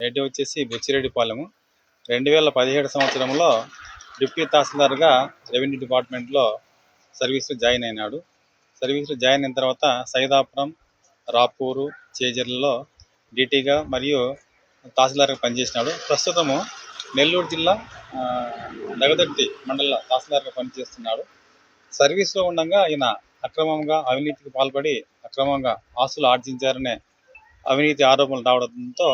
Head వచ్చేసి బుచ్చిరెడ్డిపాలెము. 2017 సంవత్సరంలో deputy తహసీల్దార్గా revenue డిపార్ట్మెంట్లో సర్వీస్లో జాయిన్ అయినాడు. సర్వీస్లో జాయిన్ అయిన తర్వాత సైదాపురం, రాపూరు, చేజర్లలో డీటీగా మరియు తహసీల్దార్గా పనిచేసినాడు. ప్రస్తుతము నెల్లూరు జిల్లా దగదర్తి మండల తహసీల్దార్గా పనిచేస్తున్నాడు. సర్వీస్లో ఉండగా ఈయన అక్రమంగా అవినీతికి పాల్పడి అక్రమంగా ఆస్తులు ఆర్జించారనే అవినీతి ఆరోపణలు రావడంతో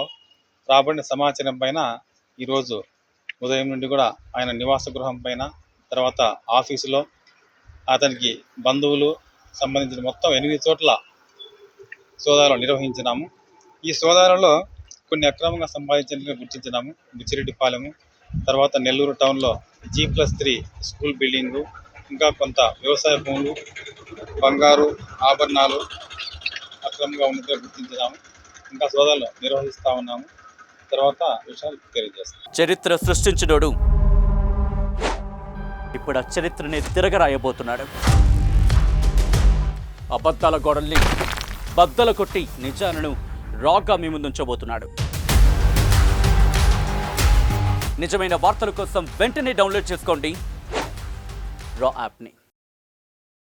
రాబడిన సమాచారం పైన ఈరోజు ఉదయం నుండి కూడా ఆయన నివాస గృహం పైన, తర్వాత ఆఫీసులో, అతనికి బంధువులు సంబంధించిన మొత్తం 8 చోట్ల సోదాలు నిర్వహించినాము. ఈ సోదాలలో కొన్ని అక్రమంగా సంపాదించినట్లుగా గుర్తించినాము. బుచ్చిరెడ్డిపాలెము, తర్వాత నెల్లూరు టౌన్లో G+3 స్కూల్ బిల్డింగు, ఇంకా కొంత వ్యవసాయ భూములు, బంగారు ఆభరణాలు అక్రమంగా ఉన్నట్టుగా గుర్తించినాము. ఇంకా సోదాలు నిర్వహిస్తూ ఉన్నాము. తర్వాత విషయాలు తెలియజేస్తాం. చరిత్ర సృష్టించినోడు ఇప్పుడు ఆ చరిత్రని తిరగరాయబోతున్నాడు. అబద్ధాల గోడల్ని బద్దలు కొట్టి నిజాలను రాగా మీ ముందుంచబోతున్నాడు. నిజమైన వార్తల కోసం వెంటనే డౌన్లోడ్ చేసుకోండి రా యాప్ని.